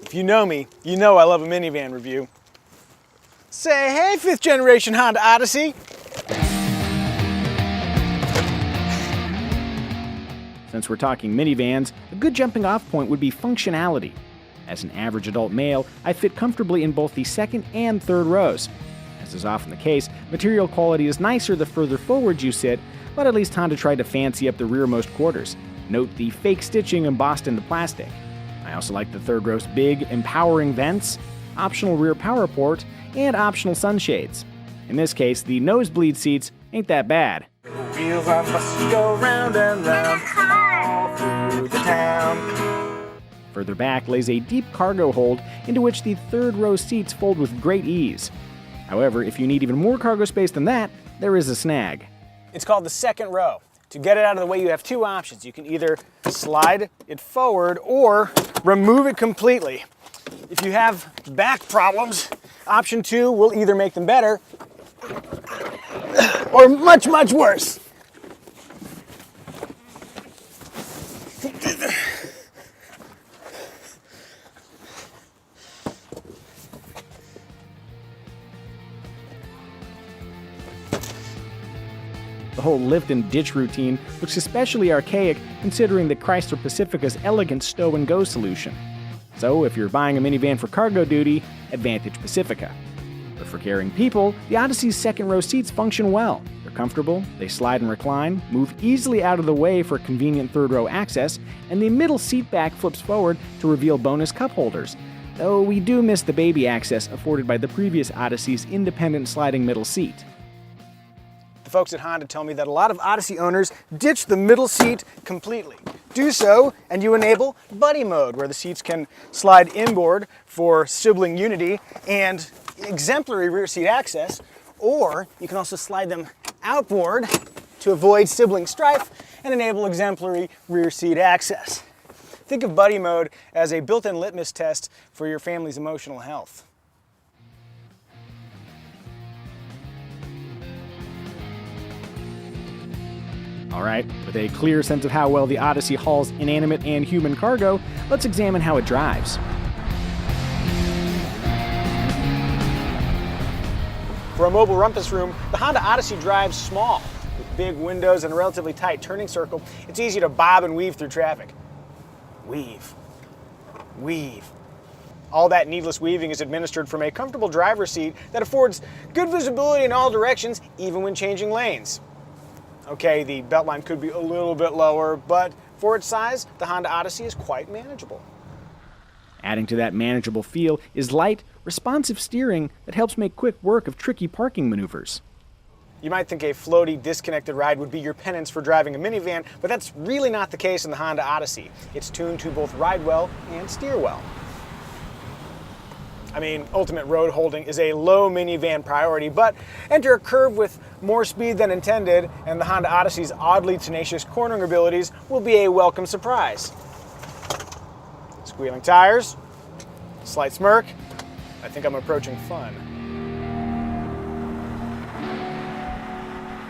If you know me, you know I love a minivan review. Say hey, 5th generation Honda Odyssey. Since we're talking minivans, a good jumping off point would be functionality. As an average adult male, I fit comfortably in both the second and third rows. As is often the case, material quality is nicer the further forward you sit, but at least Honda tried to fancy up the rearmost quarters. Note the fake stitching embossed into plastic. I also like the third row's big, empowering vents, optional rear power port, and optional sunshades. In this case, the nosebleed seats ain't that bad. Wheels on buses go round and round all through the town. Further back lays a deep cargo hold into which the third row seats fold with great ease. However, if you need even more cargo space than that, there is a snag. It's called the second row. To get it out of the way, you have two options. You can either slide it forward or remove it completely. If you have back problems, option 2 will either make them better or much, much worse. The whole lift and ditch routine looks especially archaic considering the Chrysler Pacifica's elegant stow-and-go solution. So if you're buying a minivan for cargo duty, advantage Pacifica. But for carrying people, the Odyssey's second-row seats function well. They're comfortable, they slide and recline, move easily out of the way for convenient third-row access, and the middle seat back flips forward to reveal bonus cup holders, though we do miss the baby access afforded by the previous Odyssey's independent sliding middle seat. The folks at Honda tell me that a lot of Odyssey owners ditch the middle seat completely. Do so, and you enable buddy mode, where the seats can slide inboard for sibling unity and exemplary rear seat access, or you can also slide them outboard to avoid sibling strife and enable exemplary rear seat access. Think of buddy mode as a built-in litmus test for your family's emotional health. Alright, with a clear sense of how well the Odyssey hauls inanimate and human cargo, let's examine how it drives. For a mobile rumpus room, the Honda Odyssey drives small. With big windows and a relatively tight turning circle, it's easy to bob and weave through traffic. Weave. Weave. All that needless weaving is administered from a comfortable driver's seat that affords good visibility in all directions, even when changing lanes. Okay, the beltline could be a little bit lower, but for its size, the Honda Odyssey is quite manageable. Adding to that manageable feel is light, responsive steering that helps make quick work of tricky parking maneuvers. You might think a floaty, disconnected ride would be your penance for driving a minivan, but that's really not the case in the Honda Odyssey. It's tuned to both ride well and steer well. I mean, ultimate road holding is a low minivan priority, but enter a curve with more speed than intended, and the Honda Odyssey's oddly tenacious cornering abilities will be a welcome surprise. Squealing tires, slight smirk. I think I'm approaching fun.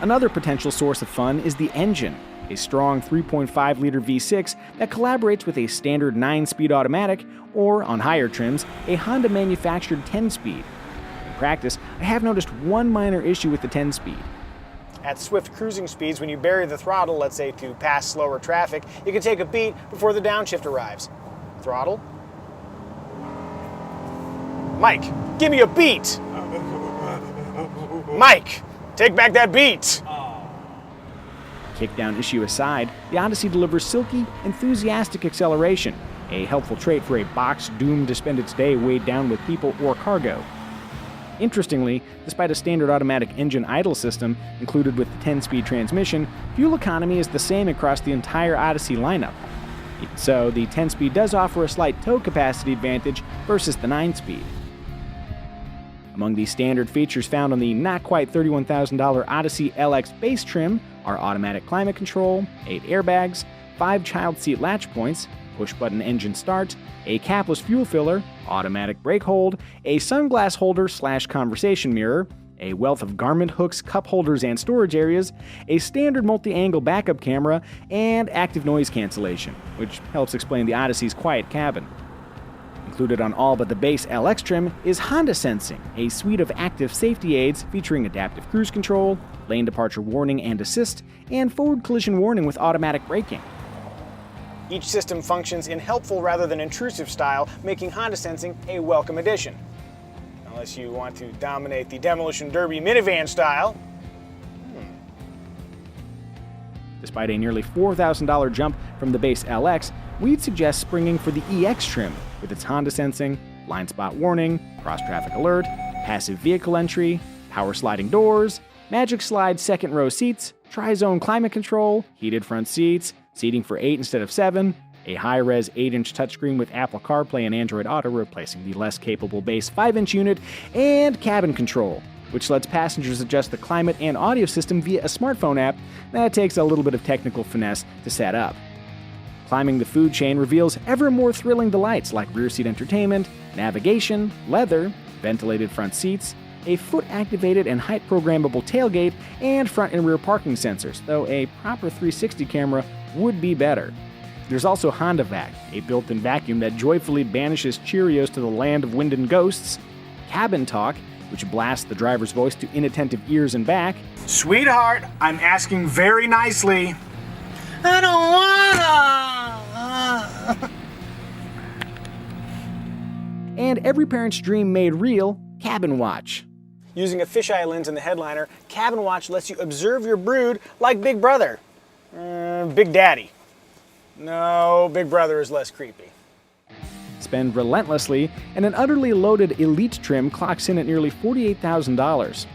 Another potential source of fun is the engine, a strong 3.5-liter V6 that collaborates with a standard 9-speed automatic or, on higher trims, a Honda-manufactured 10-speed. In practice, I have noticed one minor issue with the 10-speed. At swift cruising speeds, when you bury the throttle, let's say to pass slower traffic, you can take a beat before the downshift arrives. Throttle. Mike, give me a beat! Mike, take back that beat! Kickdown issue aside, the Odyssey delivers silky, enthusiastic acceleration, a helpful trait for a box doomed to spend its day weighed down with people or cargo. Interestingly, despite a standard automatic engine idle system included with the 10-speed transmission, fuel economy is the same across the entire Odyssey lineup. Even so, the 10-speed does offer a slight tow capacity advantage versus the 9-speed. Among the standard features found on the not-quite $31,000 Odyssey LX base trim are automatic climate control, 8 airbags, 5 child seat latch points, push-button engine start, a capless fuel filler, automatic brake hold, a sunglass holder/conversation mirror, a wealth of garment hooks, cup holders, and storage areas, a standard multi-angle backup camera, and active noise cancellation, which helps explain the Odyssey's quiet cabin. Included on all but the base LX trim is Honda Sensing, a suite of active safety aids featuring adaptive cruise control, lane departure warning and assist, and forward collision warning with automatic braking. Each system functions in helpful rather than intrusive style, making Honda Sensing a welcome addition. Unless you want to dominate the Demolition Derby minivan style. Despite a nearly $4,000 jump from the base LX, we'd suggest springing for the EX trim with its Honda Sensing, blind spot warning, cross-traffic alert, passive vehicle entry, power sliding doors, Magic Slide second row seats, tri-zone climate control, heated front seats, seating for 8 instead of 7, a high-res 8-inch touchscreen with Apple CarPlay and Android Auto replacing the less capable base 5-inch unit, and cabin control, which lets passengers adjust the climate and audio system via a smartphone app that takes a little bit of technical finesse to set up. Climbing the food chain reveals ever more thrilling delights like rear seat entertainment, navigation, leather, ventilated front seats, a foot-activated and height-programmable tailgate, and front and rear parking sensors, though a proper 360 camera would be better. There's also Honda Vac, a built-in vacuum that joyfully banishes Cheerios to the land of wind and ghosts, Cabin Talk, which blasts the driver's voice to inattentive ears and back, Sweetheart, I'm asking very nicely. I don't wanna! and every parent's dream made real, Cabin Watch. Using a fisheye lens in the headliner, Cabin Watch lets you observe your brood like Big Brother. Big Daddy. No, Big Brother is less creepy. Spend relentlessly, and an utterly loaded Elite trim clocks in at nearly $48,000.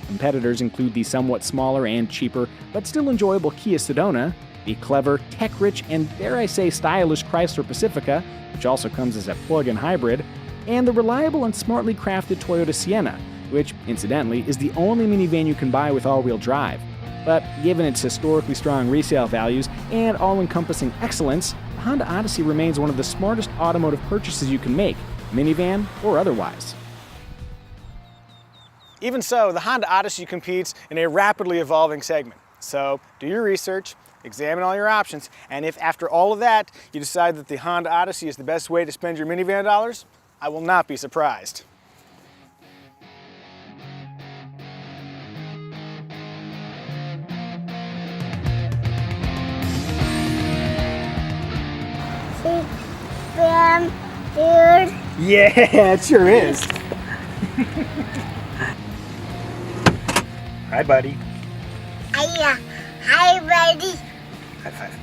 Competitors include the somewhat smaller and cheaper, but still enjoyable Kia Sedona, the clever, tech-rich, and dare I say stylish Chrysler Pacifica, which also comes as a plug-in hybrid, and the reliable and smartly crafted Toyota Sienna, which, incidentally, is the only minivan you can buy with all-wheel drive. But given its historically strong resale values and all-encompassing excellence, the Honda Odyssey remains one of the smartest automotive purchases you can make, minivan or otherwise. Even so, the Honda Odyssey competes in a rapidly evolving segment. So do your research, examine all your options, and if after all of that you decide that the Honda Odyssey is the best way to spend your minivan dollars, I will not be surprised. Dude. Yeah, it sure is. Hi, buddy. Hi, buddy. High five.